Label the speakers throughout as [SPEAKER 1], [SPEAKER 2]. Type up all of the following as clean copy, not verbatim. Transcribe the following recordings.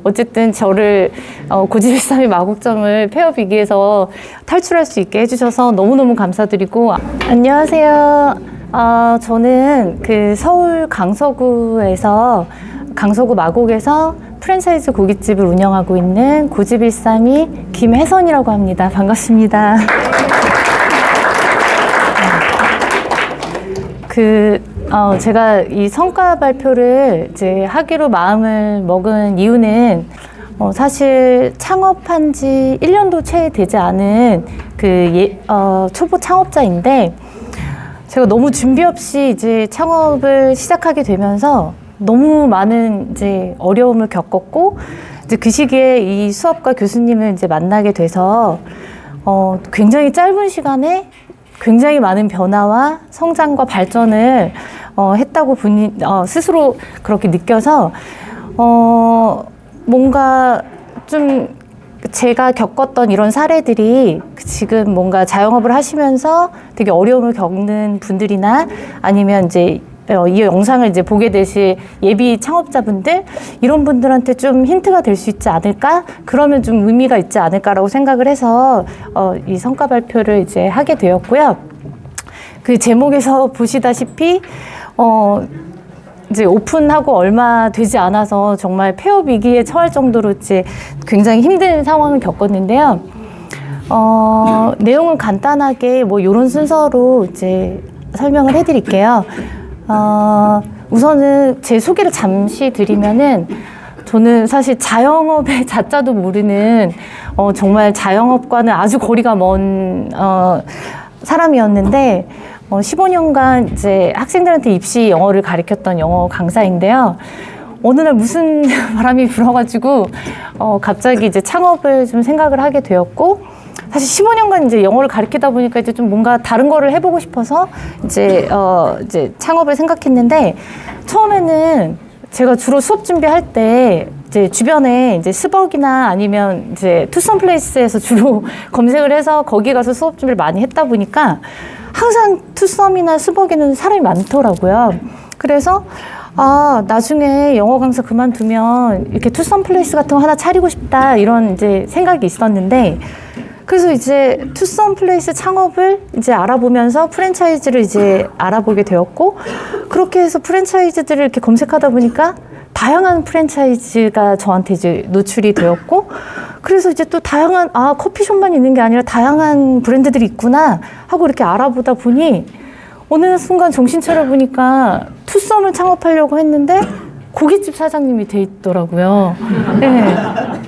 [SPEAKER 1] 어쨌든 저를 고지비쌈의 마곡점을 폐업위기에서 탈출할 수 있게 해주셔서 너무너무 감사드리고, 안녕하세요. 저는 그 서울 강서구에서 강서구 마곡에서 프랜차이즈 고깃집을 운영하고 있는 고지비쌈이 김혜선이라고 합니다. 반갑습니다. 제가 이 성과 발표를 이제 하기로 마음을 먹은 이유는 사실 창업한 지 1년도 채 되지 않은 초보 창업자인데, 제가 너무 준비 없이 이제 창업을 시작하게 되면서 너무 많은 이제 어려움을 겪었고, 이제 그 시기에 이 수업과 교수님을 이제 만나게 돼서 굉장히 짧은 시간에 굉장히 많은 변화와 성장과 발전을 했다고 스스로 그렇게 느껴서 뭔가 좀 제가 겪었던 이런 사례들이 지금 뭔가 자영업을 하시면서 되게 어려움을 겪는 분들이나 아니면 이제 이 영상을 이제 보게 되실 예비 창업자분들, 이런 분들한테 좀 힌트가 될 수 있지 않을까? 그러면 좀 의미가 있지 않을까라고 생각을 해서 이 성과 발표를 이제 하게 되었고요. 그 제목에서 보시다시피 이제 오픈하고 얼마 되지 않아서 정말 폐업 위기에 처할 정도로 이제 굉장히 힘든 상황을 겪었는데요. 내용은 간단하게 뭐 이런 순서로 이제 설명을 해드릴게요. 우선은 제 소개를 잠시 드리면은, 저는 사실 자영업의 자자도 모르는 정말 자영업과는 아주 거리가 먼 사람이었는데, 15년간 이제 학생들한테 입시 영어를 가르쳤던 영어 강사인데요. 어느 날 무슨 바람이 불어가지고 갑자기 이제 창업을 좀 생각을 하게 되었고, 사실 15년간 이제 영어를 가르치다 보니까 이제 좀 뭔가 다른 거를 해보고 싶어서 이제 창업을 생각했는데, 처음에는 제가 주로 수업 준비할 때 이제 주변에 이제 스벅이나 아니면 이제 투썸플레이스에서 주로 검색을 해서 거기 가서 수업 준비를 많이 했다 보니까 항상 투썸이나 스벅에는 사람이 많더라고요. 그래서 나중에 영어 강사 그만두면 이렇게 투썸플레이스 같은 거 하나 차리고 싶다, 이런 이제 생각이 있었는데, 그래서 이제 투썸플레이스 창업을 이제 알아보면서 프랜차이즈를 이제 알아보게 되었고, 그렇게 해서 프랜차이즈들을 이렇게 검색하다 보니까 다양한 프랜차이즈가 저한테 이제 노출이 되었고, 그래서 이제 또 다양한, 커피숍만 있는 게 아니라 다양한 브랜드들이 있구나 하고 이렇게 알아보다 보니, 어느 순간 정신 차려보니까 투썸을 창업하려고 했는데 고깃집 사장님이 돼 있더라고요. 네.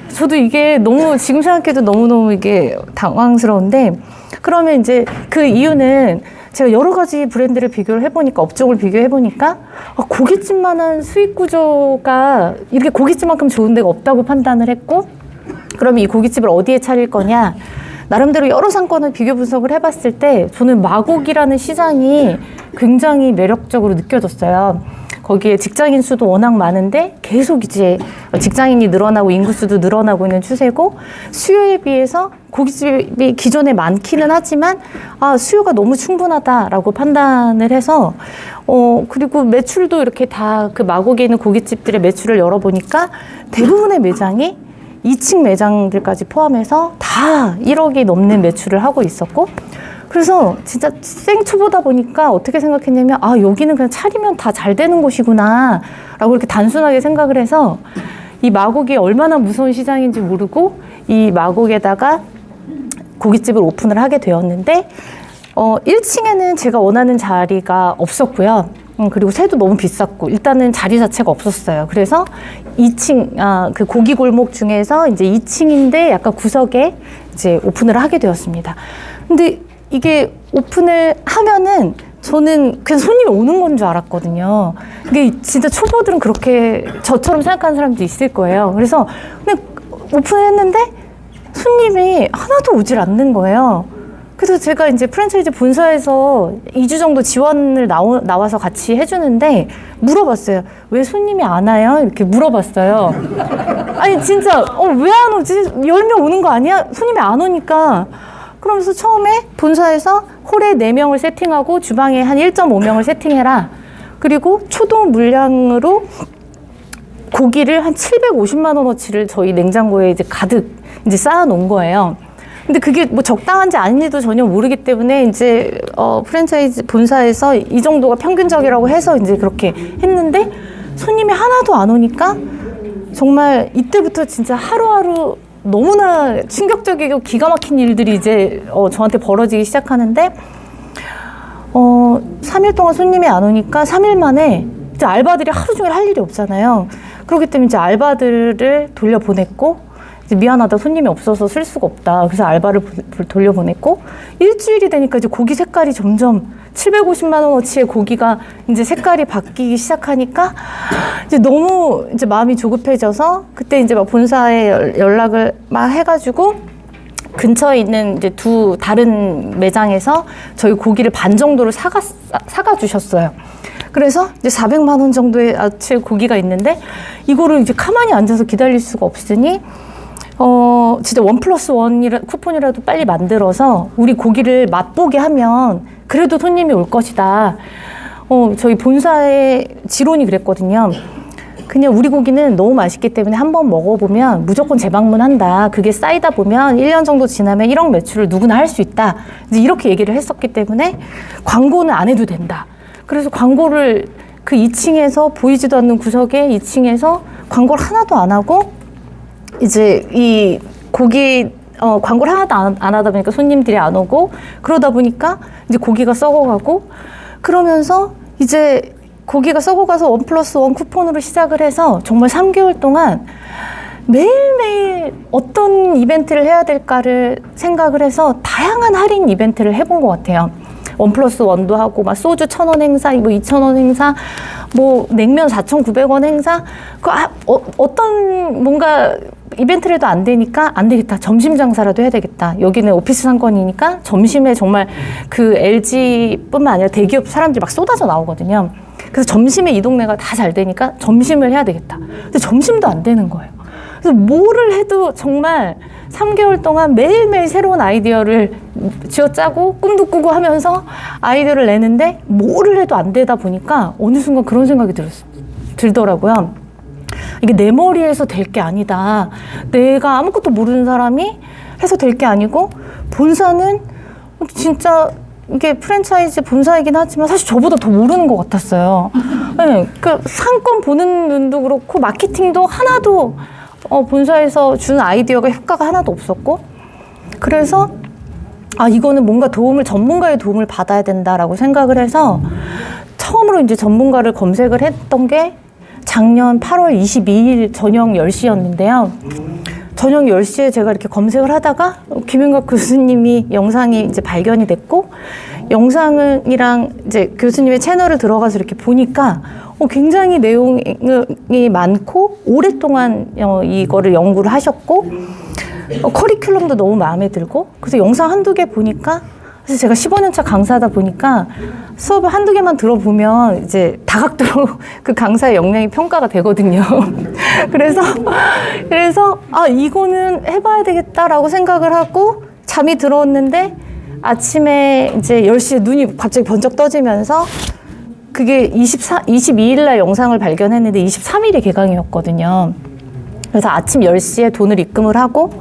[SPEAKER 1] 저도 이게 너무, 지금 생각해도 너무너무 이게 당황스러운데, 그러면 이제 그 이유는 제가 여러 가지 브랜드를 비교를 해보니까, 업종을 비교해보니까, 고깃집만한 수익 구조가 이렇게 고깃집만큼 좋은 데가 없다고 판단을 했고, 그러면 이 고깃집을 어디에 차릴 거냐, 나름대로 여러 상권을 비교 분석을 해봤을 때 저는 마곡이라는 시장이 굉장히 매력적으로 느껴졌어요. 거기에 직장인 수도 워낙 많은데 계속 이제 직장인이 늘어나고 인구 수도 늘어나고 있는 추세고, 수요에 비해서 고깃집이 기존에 많기는 하지만 수요가 너무 충분하다라고 판단을 해서 그리고 매출도 이렇게 다 그 마곡에 있는 고깃집들의 매출을 열어보니까 대부분의 매장이 2층 매장들까지 포함해서 다 1억이 넘는 매출을 하고 있었고, 그래서 진짜 생초보다 보니까 어떻게 생각했냐면, 여기는 그냥 차리면 다 잘 되는 곳이구나 라고 이렇게 단순하게 생각을 해서, 이 마곡이 얼마나 무서운 시장인지 모르고 이 마곡에다가 고깃집을 오픈을 하게 되었는데, 1층에는 제가 원하는 자리가 없었고요. 그리고 새도 너무 비쌌고, 일단은 자리 자체가 없었어요. 그래서 2층, 그 고기 골목 중에서 이제 2층인데 약간 구석에 이제 오픈을 하게 되었습니다. 근데 이게 오픈을 하면은 저는 그냥 손님이 오는 건 줄 알았거든요. 이게 진짜 초보들은 그렇게 저처럼 생각하는 사람도 있을 거예요. 그래서 그냥 오픈을 했는데 손님이 하나도 오질 않는 거예요. 그래서 제가 이제 프랜차이즈 본사에서 2주 정도 지원을 나와서 같이 해주는데 물어봤어요. 왜 손님이 안 와요? 이렇게 물어봤어요. 아니 진짜 왜 안 오지? 10명 오는 거 아니야? 손님이 안 오니까. 그러면서 처음에 본사에서 홀에 4명을 세팅하고 주방에 한 1.5명을 세팅해라. 그리고 초동 물량으로 고기를 한 750만 원어치를 저희 냉장고에 이제 가득 이제 쌓아 놓은 거예요. 근데 그게 뭐 적당한지 아닌지도 전혀 모르기 때문에 이제 프랜차이즈 본사에서 이 정도가 평균적이라고 해서 이제 그렇게 했는데 손님이 하나도 안 오니까 정말 이때부터 진짜 하루하루 너무나 충격적이고 기가 막힌 일들이 이제 저한테 벌어지기 시작하는데 3일 동안 손님이 안 오니까 3일 만에 이제 알바들이 하루 종일 할 일이 없잖아요. 그렇기 때문에 이제 알바들을 돌려보냈고 이제 미안하다 손님이 없어서 쓸 수가 없다. 그래서 알바를 돌려보냈고 일주일이 되니까 이제 고기 색깔이 점점 750만 원어치의 고기가 이제 색깔이 바뀌기 시작하니까 이제 너무 이제 마음이 조급해져서 그때 이제 막 본사에 연락을 막 해가지고 근처에 있는 이제 두 다른 매장에서 저희 고기를 반 정도를 사가 주셨어요. 그래서 이제 400만 원 정도의 아치 고기가 있는데 이거를 이제 가만히 앉아서 기다릴 수가 없으니 진짜 1+1 쿠폰이라도 빨리 만들어서 우리 고기를 맛보게 하면 그래도 손님이 올 것이다. 저희 본사의 지론이 그랬거든요. 그냥 우리 고기는 너무 맛있기 때문에 한번 먹어보면 무조건 재방문한다. 그게 쌓이다 보면 1년 정도 지나면 1억 매출을 누구나 할 수 있다. 이제 이렇게 얘기를 했었기 때문에 광고는 안 해도 된다. 그래서 광고를 그 2층에서 보이지도 않는 구석에 2층에서 광고를 하나도 안 하고 이제 이 고기 광고를 하나도 안 하다 보니까 손님들이 안 오고 그러다 보니까 이제 고기가 썩어가고 그러면서 이제 고기가 썩어가서 1+1 쿠폰으로 시작을 해서 정말 3개월 동안 매일매일 어떤 이벤트를 해야 될까를 생각을 해서 다양한 할인 이벤트를 해본 것 같아요. 1+1도 하고 막 소주 1,000원 행사, 뭐 2,000원 행사, 뭐 냉면 4,900원 행사. 어떤 뭔가 이벤트를 해도 안 되니까 안 되겠다. 점심 장사라도 해야 되겠다. 여기는 오피스 상권이니까 점심에 정말 그 LG뿐만 아니라 대기업 사람들이 막 쏟아져 나오거든요. 그래서 점심에 이 동네가 다 잘 되니까 점심을 해야 되겠다. 근데 점심도 안 되는 거예요. 그래서 뭐를 해도 정말 3개월 동안 매일매일 새로운 아이디어를 쥐어짜고 꿈도 꾸고 하면서 아이디어를 내는데 뭐를 해도 안 되다 보니까 어느 순간 그런 생각이 들더라고요. 이게 내 머리에서 될 게 아니다. 내가 아무것도 모르는 사람이 해서 될 게 아니고 본사는 진짜 이게 프랜차이즈 본사이긴 하지만 사실 저보다 더 모르는 것 같았어요. 네, 그 상권 보는 눈도 그렇고 마케팅도 하나도 본사에서 주는 아이디어가 효과가 하나도 없었고 그래서 이거는 뭔가 전문가의 도움을 받아야 된다라고 생각을 해서 처음으로 이제 전문가를 검색을 했던 게 작년 8월 22일 저녁 10시였는데요. 저녁 10시에 제가 이렇게 검색을 하다가 김윤각 교수님이 영상이 이제 발견이 됐고 영상이랑 이제 교수님의 채널을 들어가서 이렇게 보니까 굉장히 내용이 많고 오랫동안 이거를 연구를 하셨고 커리큘럼도 너무 마음에 들고 그래서 영상 한두 개 보니까 사실 제가 15년차 강사다 보니까 수업을 한두 개만 들어보면 이제 다각도로 그 강사의 역량이 평가가 되거든요. 그래서 이거는 해봐야 되겠다라고 생각을 하고 잠이 들었는데 아침에 이제 10시에 눈이 갑자기 번쩍 떠지면서 그게 22일 날 영상을 발견했는데 23일이 개강이었거든요. 그래서 아침 10시에 돈을 입금을 하고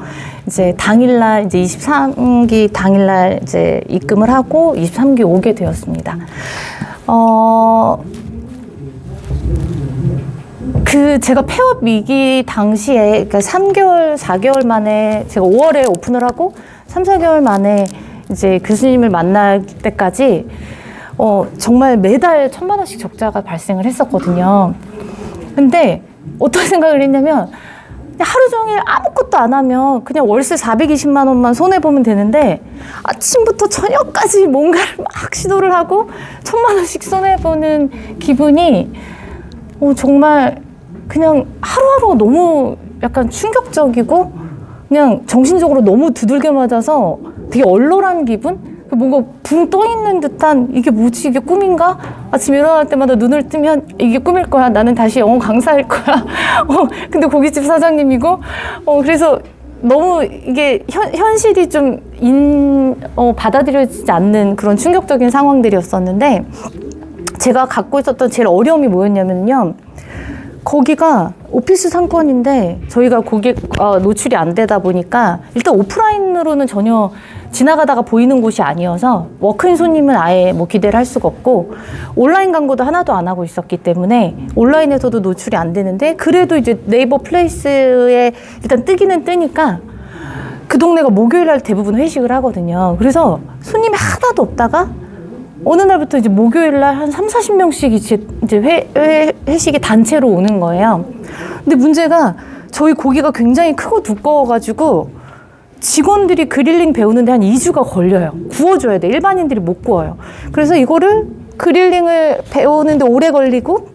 [SPEAKER 1] 이제 당일날 이제 23기 당일날 이제 입금을 하고 23기 오게 되었습니다. 제가 폐업 위기 당시에 그러니까 3개월, 4개월 만에 제가 5월에 오픈을 하고 3, 4개월 만에 이제 교수님을 만날 때까지 정말 매달 1,000만 원씩 적자가 발생을 했었거든요. 근데 어떤 생각을 했냐면 하루 종일 아무것도 안 하면 그냥 월세 420만 원만 손해보면 되는데 아침부터 저녁까지 뭔가를 막 시도를 하고 1,000만 원씩 손해보는 기분이 정말 그냥 하루하루가 너무 약간 충격적이고 그냥 정신적으로 너무 두들겨 맞아서 되게 얼얼한 기분? 뭔가 붕 떠있는 듯한 이게 뭐지? 이게 꿈인가? 아침 일어날 때마다 눈을 뜨면 이게 꿈일 거야. 나는 다시 영어 강사할 거야. 근데 고깃집 사장님이고 그래서 너무 이게 현실이 좀 받아들여지지 않는 그런 충격적인 상황들이었었는데 제가 갖고 있었던 제일 어려움이 뭐였냐면요. 거기가 오피스 상권인데 저희가 거기 노출이 안 되다 보니까 일단 오프라인으로는 전혀 지나가다가 보이는 곳이 아니어서 워크인 손님은 아예 뭐 기대를 할 수가 없고 온라인 광고도 하나도 안 하고 있었기 때문에 온라인에서도 노출이 안 되는데 그래도 이제 네이버 플레이스에 일단 뜨기는 뜨니까 그 동네가 목요일 날 대부분 회식을 하거든요. 그래서 손님이 하나도 없다가 어느 날부터 이제 목요일 날 한 3, 40명씩 이제 회식이 단체로 오는 거예요. 근데 문제가 저희 고기가 굉장히 크고 두꺼워가지고 직원들이 그릴링 배우는데 한 2주가 걸려요. 구워줘야 돼. 일반인들이 못 구워요. 그래서 이거를 그릴링을 배우는데 오래 걸리고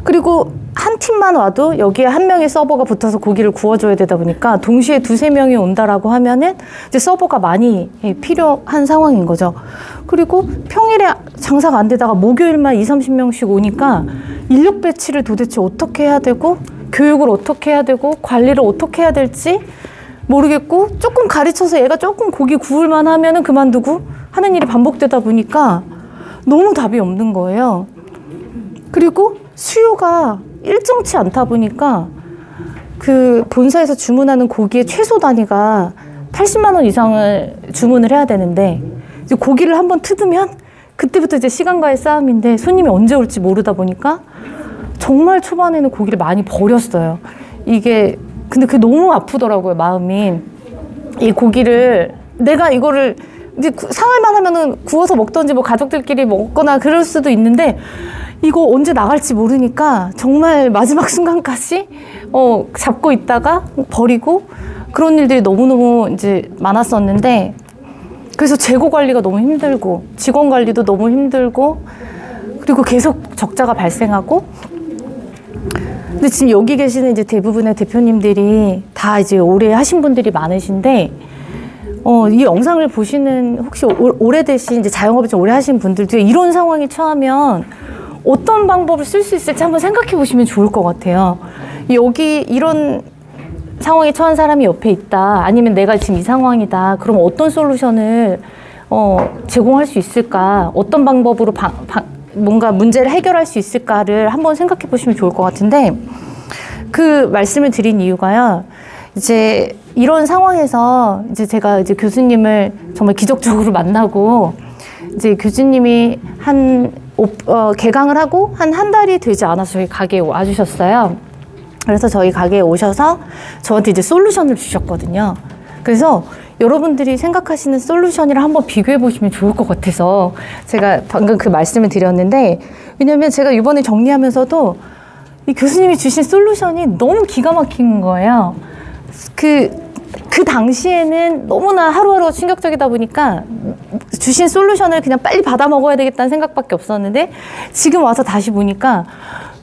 [SPEAKER 1] 그리고 한 팀만 와도 여기에 한 명의 서버가 붙어서 고기를 구워줘야 되다 보니까 동시에 두세 명이 온다라고 하면은 이제 서버가 많이 필요한 상황인 거죠. 그리고 평일에 장사가 안 되다가 목요일만 20, 30명씩 오니까 인력 배치를 도대체 어떻게 해야 되고 교육을 어떻게 해야 되고 관리를 어떻게 해야 될지 모르겠고 조금 가르쳐서 얘가 조금 고기 구울만 하면은 그만두고 하는 일이 반복되다 보니까 너무 답이 없는 거예요. 그리고 수요가 일정치 않다 보니까 그 본사에서 주문하는 고기의 최소 단위가 80만 원 이상을 주문을 해야 되는데 이제 고기를 한번 뜯으면 그때부터 이제 시간과의 싸움인데 손님이 언제 올지 모르다 보니까 정말 초반에는 고기를 많이 버렸어요. 이게 근데 그게 너무 아프더라고요, 마음이. 이 고기를 내가 이거를 이제 상할만 하면은 구워서 먹던지 뭐 가족들끼리 먹거나 그럴 수도 있는데 이거 언제 나갈지 모르니까 정말 마지막 순간까지 잡고 있다가 버리고 그런 일들이 너무너무 이제 많았었는데 그래서 재고 관리가 너무 힘들고 직원 관리도 너무 힘들고 그리고 계속 적자가 발생하고 근데 지금 여기 계시는 이제 대부분의 대표님들이 다 이제 오래 하신 분들이 많으신데 이 영상을 보시는 혹시 오래되신 이제 자영업을 좀 오래 하신 분들 중에 이런 상황에 처하면 어떤 방법을 쓸 수 있을지 한번 생각해 보시면 좋을 것 같아요. 여기 이런 상황에 처한 사람이 옆에 있다. 아니면 내가 지금 이 상황이다. 그럼 어떤 솔루션을 제공할 수 있을까? 어떤 방법으로 뭔가 문제를 해결할 수 있을까를 한번 생각해 보시면 좋을 것 같은데 그 말씀을 드린 이유가요. 이제 이런 상황에서 이제 제가 이제 교수님을 정말 기적적으로 만나고 이제 교수님이 개강을 하고 한 달이 되지 않아서 저희 가게에 와주셨어요. 그래서 저희 가게에 오셔서 저한테 이제 솔루션을 주셨거든요. 그래서 여러분들이 생각하시는 솔루션이랑 한번 비교해 보시면 좋을 것 같아서 제가 방금 그 말씀을 드렸는데 왜냐면 제가 이번에 정리하면서도 이 교수님이 주신 솔루션이 너무 기가 막힌 거예요. 그 당시에는 너무나 하루하루가 충격적이다 보니까 주신 솔루션을 그냥 빨리 받아 먹어야 되겠다는 생각밖에 없었는데 지금 와서 다시 보니까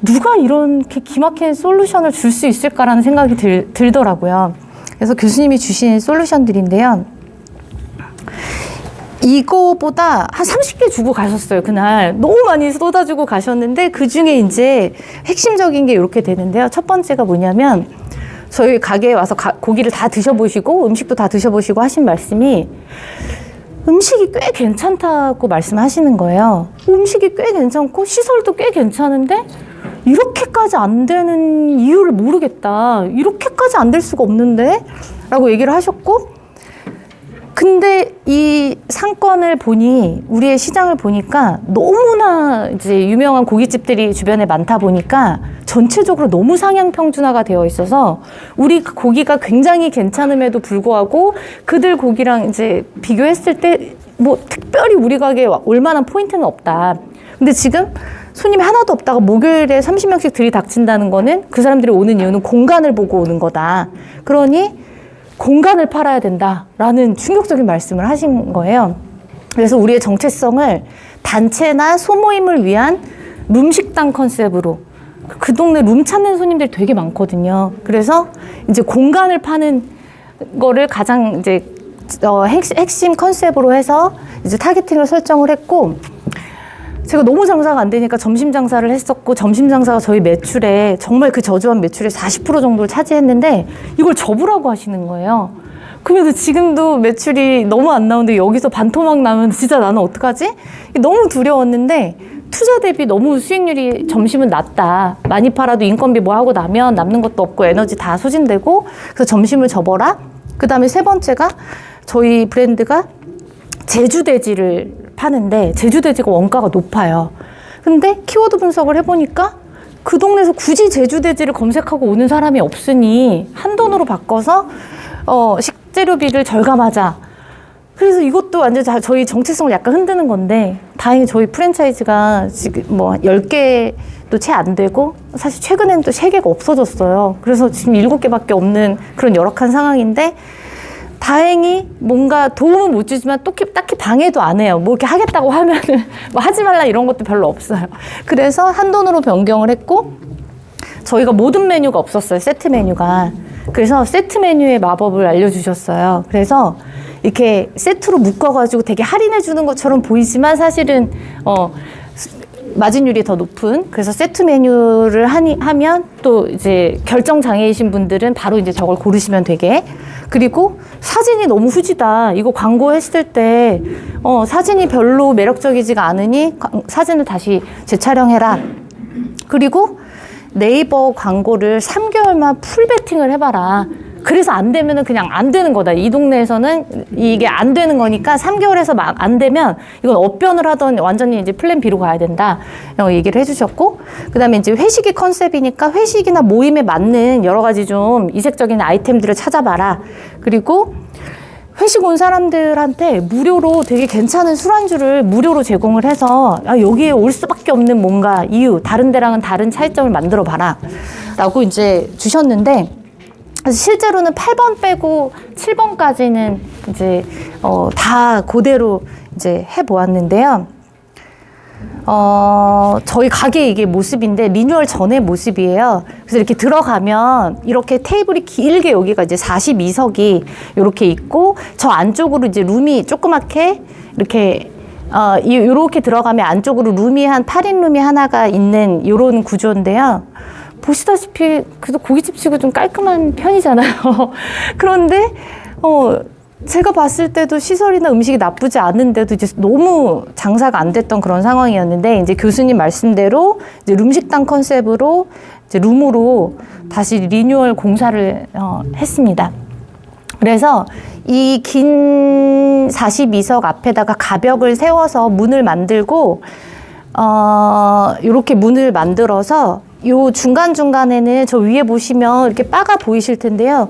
[SPEAKER 1] 누가 이렇게 기막힌 솔루션을 줄 수 있을까라는 생각이 들더라고요. 그래서 교수님이 주신 솔루션들인데요. 이거보다 한 30개 주고 가셨어요, 그날. 너무 많이 쏟아주고 가셨는데 그 중에 이제 핵심적인 게 이렇게 되는데요. 첫 번째가 뭐냐면 저희 가게에 와서 고기를 다 드셔보시고 음식도 다 드셔보시고 하신 말씀이 음식이 꽤 괜찮다고 말씀하시는 거예요. 음식이 꽤 괜찮고 시설도 꽤 괜찮은데 이렇게까지 안 되는 이유를 모르겠다. 이렇게까지 안 될 수가 없는데? 라고 얘기를 하셨고 근데 이 상권을 보니 우리의 시장을 보니까 너무나 이제 유명한 고깃집들이 주변에 많다 보니까 전체적으로 너무 상향 평준화가 되어 있어서 우리 고기가 굉장히 괜찮음에도 불구하고 그들 고기랑 이제 비교했을 때 뭐 특별히 우리 가게에 올 만한 포인트는 없다. 근데 지금 손님이 하나도 없다가 목요일에 30명씩 들이닥친다는 거는 그 사람들이 오는 이유는 공간을 보고 오는 거다. 그러니 공간을 팔아야 된다라는 충격적인 말씀을 하신 거예요. 그래서 우리의 정체성을 단체나 소모임을 위한 룸식당 컨셉으로 그 동네 룸 찾는 손님들이 되게 많거든요. 그래서 이제 공간을 파는 거를 가장 이제 핵심 컨셉으로 해서 이제 타겟팅을 설정을 했고 제가 너무 장사가 안 되니까 점심 장사를 했었고 점심 장사가 저희 매출에 정말 그 저조한 매출의 40% 정도를 차지했는데 이걸 접으라고 하시는 거예요. 그래서 지금도 매출이 너무 안 나오는데 여기서 반토막 나면 진짜 나는 어떡하지? 너무 두려웠는데 투자 대비 너무 수익률이 점심은 낮다. 많이 팔아도 인건비 뭐 하고 나면 남는 것도 없고 에너지 다 소진되고 그래서 점심을 접어라. 그 다음에 세 번째가 저희 브랜드가 제주돼지를 파는데 제주돼지가 원가가 높아요. 근데 키워드 분석을 해보니까 그 동네에서 굳이 제주돼지를 검색하고 오는 사람이 없으니 한돈으로 바꿔서 식재료비를 절감하자. 그래서 이것도 완전 저희 정체성을 약간 흔드는 건데 다행히 저희 프랜차이즈가 지금 뭐 10개도 채 안 되고 사실 최근에는 또 3개가 없어졌어요. 그래서 지금 7개밖에 없는 그런 열악한 상황인데 다행히 뭔가 도움은 못 주지만 딱히 방해도 안 해요. 뭐 이렇게 하겠다고 하면은 뭐 하지 말라 이런 것도 별로 없어요. 그래서 한돈으로 변경을 했고 저희가 모든 메뉴가 없었어요. 세트 메뉴가. 그래서 세트 메뉴의 마법을 알려주셨어요. 그래서 이렇게 세트로 묶어가지고 되게 할인해 주는 것처럼 보이지만 사실은 마진율이 더 높은 그래서 세트 메뉴를 하면 또 이제 결정 장애이신 분들은 바로 이제 저걸 고르시면 되게 그리고 사진이 너무 후지다. 이거 광고했을 때 사진이 별로 매력적이지가 않으니 사진을 다시 재촬영해라. 그리고 네이버 광고를 3개월만 풀 베팅을 해봐라. 그래서 안 되면은 그냥 안 되는 거다. 이 동네에서는 이게 안 되는 거니까 3개월에서 막 안 되면 이건 업변을 하던 완전히 이제 플랜 B로 가야 된다. 이런 얘기를 해주셨고, 그 다음에 이제 회식이 컨셉이니까 회식이나 모임에 맞는 여러 가지 좀 이색적인 아이템들을 찾아봐라. 그리고 회식 온 사람들한테 무료로 되게 괜찮은 술안주를 무료로 제공을 해서 여기에 올 수밖에 없는 뭔가 이유, 다른 데랑은 다른 차이점을 만들어 봐라. 라고 이제 주셨는데, 실제로는 8번 빼고 7번까지는 이제 다 그대로 이제 해보았는데요. 저희 가게 이게 모습인데 리뉴얼 전의 모습이에요. 그래서 이렇게 들어가면 이렇게 테이블이 길게 여기가 이제 42석이 이렇게 있고 저 안쪽으로 이제 룸이 조그맣게 이렇게 이렇게 들어가면 안쪽으로 룸이 한 8인 룸이 하나가 있는 이런 구조인데요. 보시다시피 그래도 고깃집 치고 좀 깔끔한 편이잖아요. 그런데 제가 봤을 때도 시설이나 음식이 나쁘지 않은데도 이제 너무 장사가 안 됐던 그런 상황이었는데 이제 교수님 말씀대로 이제 룸식당 컨셉으로 이제 룸으로 다시 리뉴얼 공사를 했습니다. 그래서 이 긴 42석 앞에다가 가벽을 세워서 문을 만들고 이렇게 문을 만들어서 요 중간중간에는 저 위에 보시면 이렇게 바가 보이실 텐데요.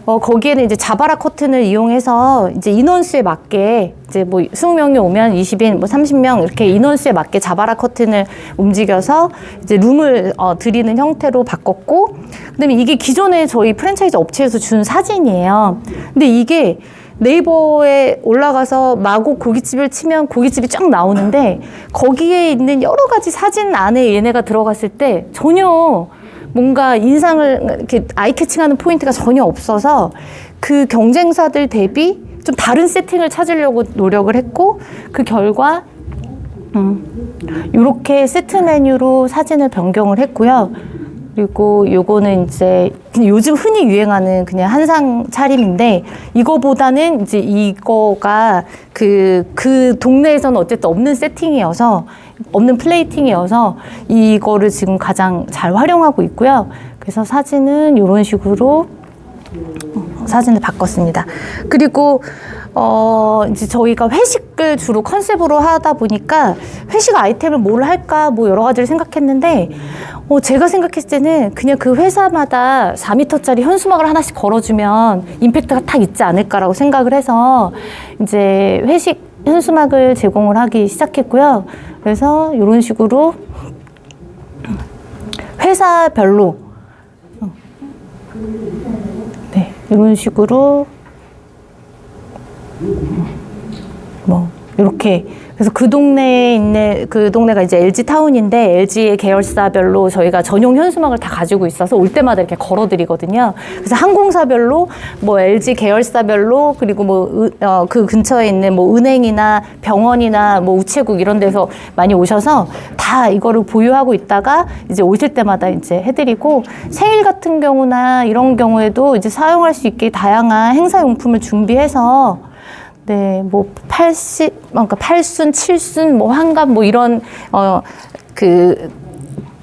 [SPEAKER 1] 거기에는 이제 자바라 커튼을 이용해서 이제 인원수에 맞게 이제 뭐 20명이 오면 20인, 뭐 30명 이렇게 인원수에 맞게 자바라 커튼을 움직여서 이제 룸을 드리는 형태로 바꿨고, 그다음에 이게 기존에 저희 프랜차이즈 업체에서 준 사진이에요. 근데 이게 네이버에 올라가서 마곡 고깃집을 치면 고깃집이 쫙 나오는데 거기에 있는 여러 가지 사진 안에 얘네가 들어갔을 때 전혀 뭔가 인상을 이렇게 아이캐칭하는 포인트가 전혀 없어서 그 경쟁사들 대비 좀 다른 세팅을 찾으려고 노력을 했고 그 결과 이렇게 세트 메뉴로 사진을 변경을 했고요. 그리고 요거는 이제 요즘 흔히 유행하는 그냥 한상 차림인데 이거보다는 이제 이거가 그 동네에서는 어쨌든 없는 세팅이어서 없는 플레이팅이어서 이거를 지금 가장 잘 활용하고 있고요. 그래서 사진은 이런 식으로 사진을 바꿨습니다. 그리고 이제 저희가 회식을 주로 컨셉으로 하다 보니까 회식 아이템을 뭘 할까 뭐 여러 가지를 생각했는데 제가 생각했을 때는 그냥 그 회사마다 4m짜리 현수막을 하나씩 걸어주면 임팩트가 딱 있지 않을까라고 생각을 해서 이제 회식 현수막을 제공을 하기 시작했고요. 그래서 이런 식으로 회사별로 네, 이런 식으로 뭐 이렇게 그래서 그 동네에 있는 그 동네가 이제 LG 타운인데 LG의 계열사별로 저희가 전용 현수막을 다 가지고 있어서 올 때마다 이렇게 걸어드리거든요. 그래서 항공사별로 뭐 LG 계열사별로 그리고 뭐 그 근처에 있는 뭐 은행이나 병원이나 뭐 우체국 이런 데서 많이 오셔서 다 이거를 보유하고 있다가 이제 오실 때마다 이제 해드리고 생일 같은 경우나 이런 경우에도 이제 사용할 수 있게 다양한 행사 용품을 준비해서 네, 뭐 그러니까 팔순, 칠순, 뭐 환갑, 뭐 이런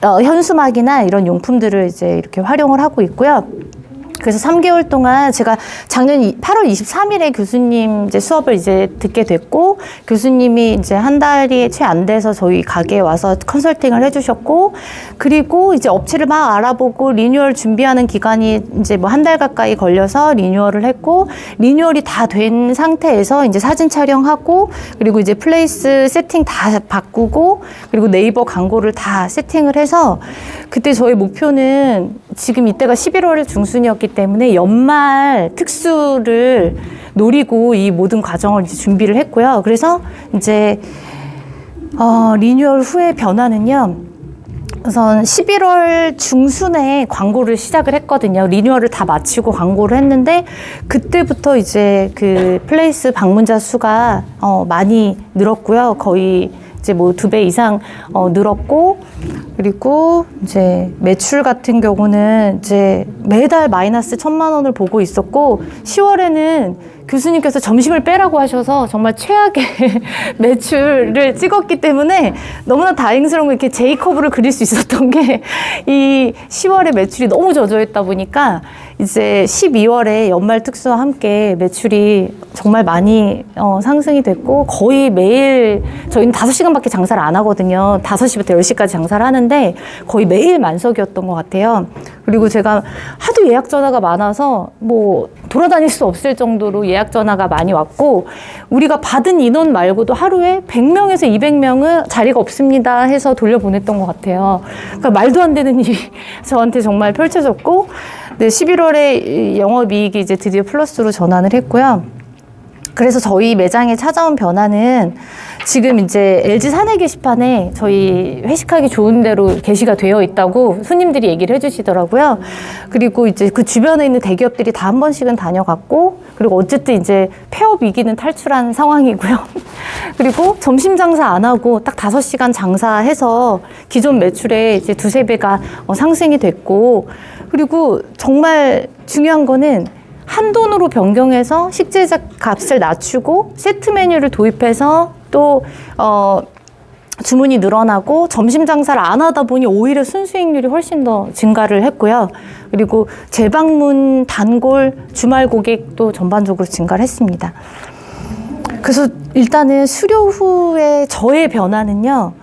[SPEAKER 1] 현수막이나 이런 용품들을 이제 이렇게 활용을 하고 있고요. 그래서 3개월 동안 제가 작년 8월 23일에 교수님 이제 수업을 이제 듣게 됐고, 교수님이 이제 한 달이 채 안 돼서 저희 가게에 와서 컨설팅을 해주셨고, 그리고 이제 업체를 막 알아보고 리뉴얼 준비하는 기간이 이제 뭐 한 달 가까이 걸려서 리뉴얼을 했고, 리뉴얼이 다 된 상태에서 이제 사진 촬영하고, 그리고 이제 플레이스 세팅 다 바꾸고, 그리고 네이버 광고를 다 세팅을 해서, 그때 저희 목표는 지금 이때가 11월 중순이었기 때문에 연말 특수를 노리고 이 모든 과정을 이제 준비를 했고요. 그래서 이제 리뉴얼 후의 변화는요, 우선 11월 중순에 광고를 시작을 했거든요. 리뉴얼을 다 마치고 광고를 했는데, 그때부터 이제 그 플레이스 방문자 수가 많이 늘었고요. 거의 이제 뭐 2배 이상 늘었고, 그리고 이제 매출 같은 경우는 이제 매달 마이너스 1,000만 원을 보고 있었고, 10월에는 교수님께서 점심을 빼라고 하셔서 정말 최악의 매출을 찍었기 때문에 너무나 다행스러운 게 이렇게 J커브를 그릴 수 있었던 게, 이 10월에 매출이 너무 저조했다 보니까 이제 12월에 연말 특수와 함께 매출이 정말 많이 상승이 됐고, 거의 매일 저희는 5시간밖에 장사를 안 하거든요. 5시부터 10시까지 장사를 하는데 거의 매일 만석이었던 것 같아요. 그리고 제가 하도 예약 전화가 많아서 뭐 돌아다닐 수 없을 정도로 예약 전화가 많이 왔고, 우리가 받은 인원 말고도 하루에 100명에서 200명은 자리가 없습니다 해서 돌려보냈던 것 같아요. 그러니까 말도 안 되는 일이 저한테 정말 펼쳐졌고, 네, 11월에 영업이익이 이제 드디어 플러스로 전환을 했고요. 그래서 저희 매장에 찾아온 변화는, 지금 이제 LG 사내 게시판에 저희 회식하기 좋은 데로 게시가 되어 있다고 손님들이 얘기를 해주시더라고요. 그리고 이제 그 주변에 있는 대기업들이 다 한 번씩은 다녀갔고, 그리고 어쨌든 이제 폐업 위기는 탈출한 상황이고요. 그리고 점심 장사 안 하고 딱 5시간 장사해서 기존 매출의 이제 2~3배가 상승이 됐고, 그리고 정말 중요한 거는 한 돈으로 변경해서 식재자 값을 낮추고 세트 메뉴를 도입해서 또 주문이 늘어나고 점심 장사를 안 하다 보니 오히려 순수익률이 훨씬 더 증가를 했고요. 그리고 재방문, 단골, 주말 고객도 전반적으로 증가를 했습니다. 그래서 일단은 수료 후에 저의 변화는요,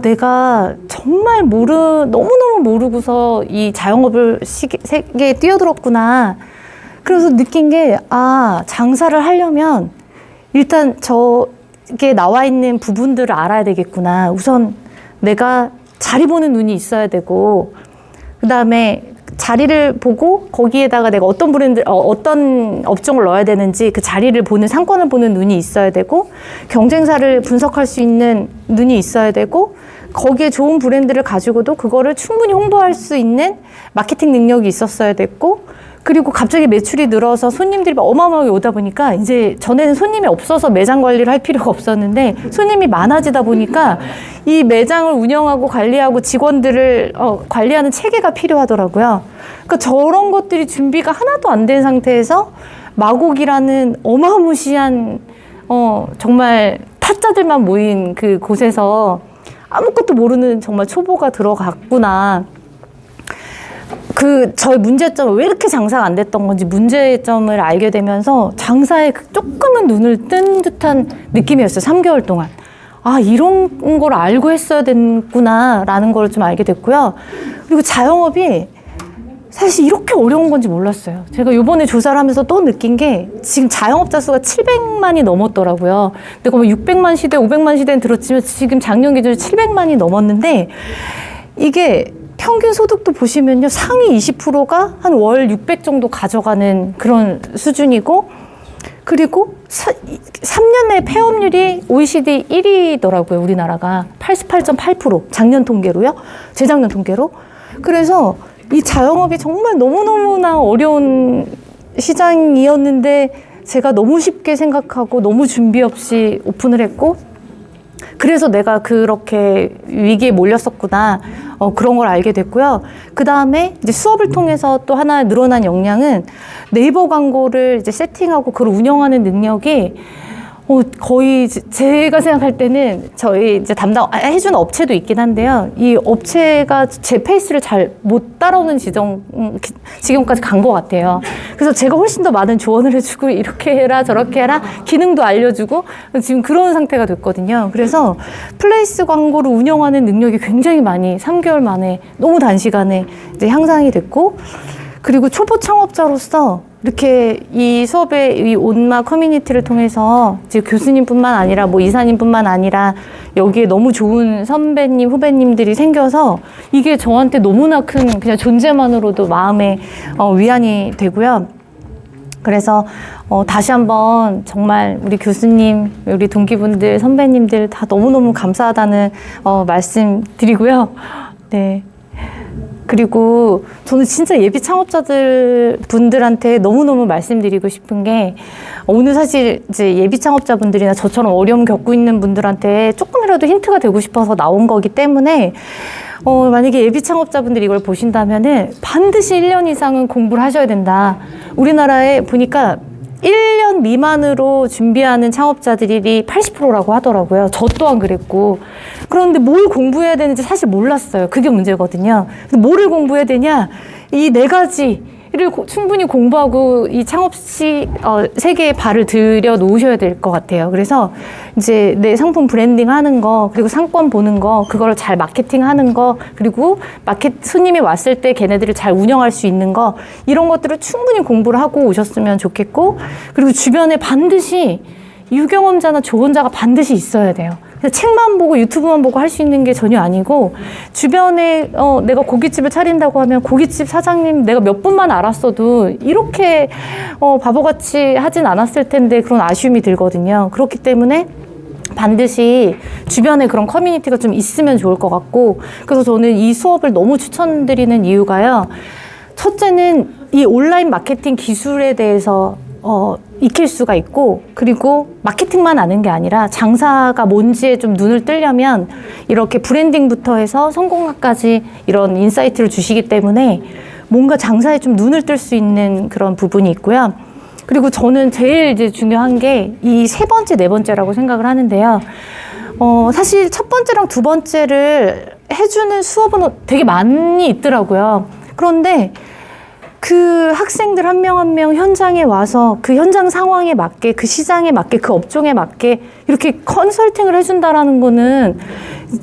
[SPEAKER 1] 내가 정말 너무너무 모르고서 이 자영업을 세계에 뛰어들었구나. 그래서 느낀 게, 장사를 하려면 일단 저게 나와 있는 부분들을 알아야 되겠구나. 우선 내가 자리 보는 눈이 있어야 되고, 그 다음에 자리를 보고 거기에다가 내가 어떤 브랜드, 어떤 업종을 넣어야 되는지 그 자리를 보는, 상권을 보는 눈이 있어야 되고, 경쟁사를 분석할 수 있는 눈이 있어야 되고, 거기에 좋은 브랜드를 가지고도 그거를 충분히 홍보할 수 있는 마케팅 능력이 있었어야 됐고, 그리고 갑자기 매출이 늘어서 손님들이 어마어마하게 오다 보니까, 이제 전에는 손님이 없어서 매장 관리를 할 필요가 없었는데 손님이 많아지다 보니까 이 매장을 운영하고 관리하고 직원들을 관리하는 체계가 필요하더라고요. 그러니까 저런 것들이 준비가 하나도 안 된 상태에서 마곡이라는 어마무시한 정말 타짜들만 모인 그 곳에서 아무것도 모르는 정말 초보가 들어갔구나. 저의 문제점을, 왜 이렇게 장사가 안 됐던 건지 문제점을 알게 되면서 장사에 조금은 눈을 뜬 듯한 느낌이었어요. 3개월 동안. 이런 걸 알고 했어야 됐구나 라는 걸 좀 알게 됐고요. 그리고 자영업이 사실 이렇게 어려운 건지 몰랐어요. 제가 이번에 조사를 하면서 또 느낀 게, 지금 자영업자 수가 700만이 넘었더라고요. 근데 뭐 600만 시대, 500만 시대는 들었지만 지금 작년 기준으로 700만이 넘었는데, 이게 평균 소득도 보시면요, 상위 20%가 한 월 600 정도 가져가는 그런 수준이고, 그리고 3년 내 폐업률이 OECD 1위더라고요. 우리나라가 88.8%, 작년 통계로요, 재작년 통계로. 그래서 이 자영업이 정말 너무너무나 어려운 시장이었는데 제가 너무 쉽게 생각하고 너무 준비 없이 오픈을 했고, 그래서 내가 그렇게 위기에 몰렸었구나. 그런 걸 알게 됐고요. 그 다음에 이제 수업을 통해서 또 하나 늘어난 역량은 네이버 광고를 이제 세팅하고 그걸 운영하는 능력이 거의 제가 생각할 때는 저희 이제 해주는 업체도 있긴 한데요. 이 업체가 제 페이스를 잘 못 따라오는 지경까지 간 것 같아요. 그래서 제가 훨씬 더 많은 조언을 해주고 이렇게 해라 저렇게 해라 기능도 알려주고 지금 그런 상태가 됐거든요. 그래서 플레이스 광고를 운영하는 능력이 굉장히 많이 3개월 만에 너무 단시간에 이제 향상이 됐고 그리고 초보 창업자로서 이렇게 이 수업의 이 온마 커뮤니티를 통해서 이제 교수님뿐만 아니라 뭐 이사님뿐만 아니라 여기에 너무 좋은 선배님, 후배님들이 생겨서 이게 저한테 너무나 큰 그냥 존재만으로도 마음의 위안이 되고요. 그래서 다시 한번 정말 우리 교수님, 우리 동기분들, 선배님들 다 너무너무 감사하다는 말씀 드리고요. 네. 그리고 저는 진짜 예비 창업자들 분들한테 너무너무 말씀드리고 싶은 게 오늘 사실 이제 예비 창업자분들이나 저처럼 어려움 겪고 있는 분들한테 조금이라도 힌트가 되고 싶어서 나온 거기 때문에 만약에 예비 창업자분들이 이걸 보신다면은 반드시 1년 이상은 공부를 하셔야 된다. 우리나라에 보니까 1년 미만으로 준비하는 창업자들이 80%라고 하더라고요. 저 또한 그랬고. 그런데 뭘 공부해야 되는지 사실 몰랐어요. 그게 문제거든요. 뭐를 공부해야 되냐? 이 4가지를 충분히 공부하고 이 창업 세계에 발을 들여 놓으셔야 될 것 같아요. 그래서 이제 내 상품 브랜딩 하는 거, 그리고 상권 보는 거, 그거를 잘 마케팅 하는 거, 그리고 손님이 왔을 때 걔네들을 잘 운영할 수 있는 거, 이런 것들을 충분히 공부를 하고 오셨으면 좋겠고, 그리고 주변에 반드시 유경험자나 조언자가 반드시 있어야 돼요. 책만 보고 유튜브만 보고 할 수 있는 게 전혀 아니고 주변에 내가 고깃집을 차린다고 하면 고깃집 사장님 내가 몇 분만 알았어도 이렇게 바보같이 하진 않았을 텐데 그런 아쉬움이 들거든요. 그렇기 때문에 반드시 주변에 그런 커뮤니티가 좀 있으면 좋을 것 같고 그래서 저는 이 수업을 너무 추천드리는 이유가요. 첫째는 이 온라인 마케팅 기술에 대해서 익힐 수가 있고 그리고 마케팅만 아는 게 아니라 장사가 뭔지에 좀 눈을 뜨려면 이렇게 브랜딩부터 해서 성공학까지 이런 인사이트를 주시기 때문에 뭔가 장사에 좀 눈을 뜰 수 있는 그런 부분이 있고요. 그리고 저는 제일 이제 중요한 게 이 3번째, 4번째라고 생각을 하는데요. 사실 첫 번째랑 두 번째를 해주는 수업은 되게 많이 있더라고요. 그런데 그 학생들 한 명 한 명 현장에 와서 그 현장 상황에 맞게 그 시장에 맞게 그 업종에 맞게 이렇게 컨설팅을 해준다라는 거는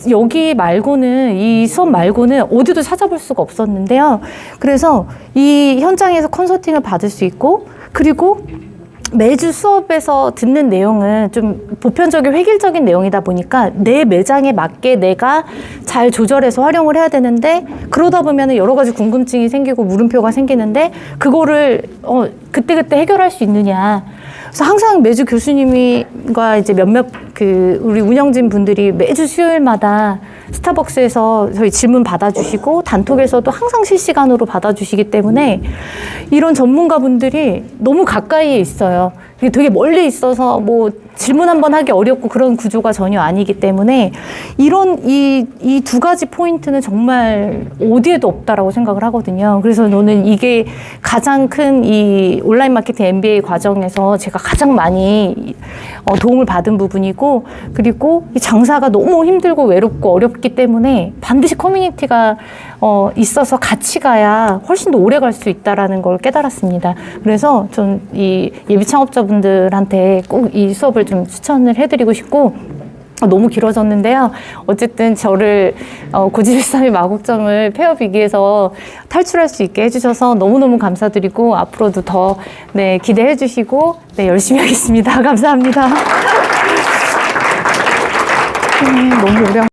[SPEAKER 1] 여기 말고는 이 수업 말고는 어디도 찾아볼 수가 없었는데요. 그래서 이 현장에서 컨설팅을 받을 수 있고 그리고 매주 수업에서 듣는 내용은 좀 보편적인 획일적인 내용이다 보니까 내 매장에 맞게 내가 잘 조절해서 활용을 해야 되는데 그러다 보면 여러 가지 궁금증이 생기고 물음표가 생기는데 그거를 그때그때 해결할 수 있느냐. 그래서 항상 매주 교수님과 이제 몇몇 우리 운영진 분들이 매주 수요일마다 스타벅스에서 저희 질문 받아주시고 단톡에서도 항상 실시간으로 받아주시기 때문에 이런 전문가분들이 너무 가까이에 있어요. 되게 멀리 있어서 뭐 질문 한번 하기 어렵고 그런 구조가 전혀 아니기 때문에 이런 이 두 가지 포인트는 정말 어디에도 없다라고 생각을 하거든요. 그래서 저는 이게 가장 큰 이 온라인 마케팅 MBA 과정에서 제가 가장 많이 도움을 받은 부분이고 그리고 이 장사가 너무 힘들고 외롭고 어렵기 때문에 반드시 커뮤니티가 있어서 같이 가야 훨씬 더 오래 갈 수 있다라는 걸 깨달았습니다. 그래서 전 이 예비 창업자분들한테 꼭 이 수업을 좀 추천을 해드리고 싶고 너무 길어졌는데요. 어쨌든 저를 고지일삼의 마곡점을 폐업위기에서 탈출할 수 있게 해주셔서 너무너무 감사드리고 앞으로도 더 기대해 주시고 열심히 하겠습니다. 감사합니다. 너무 오래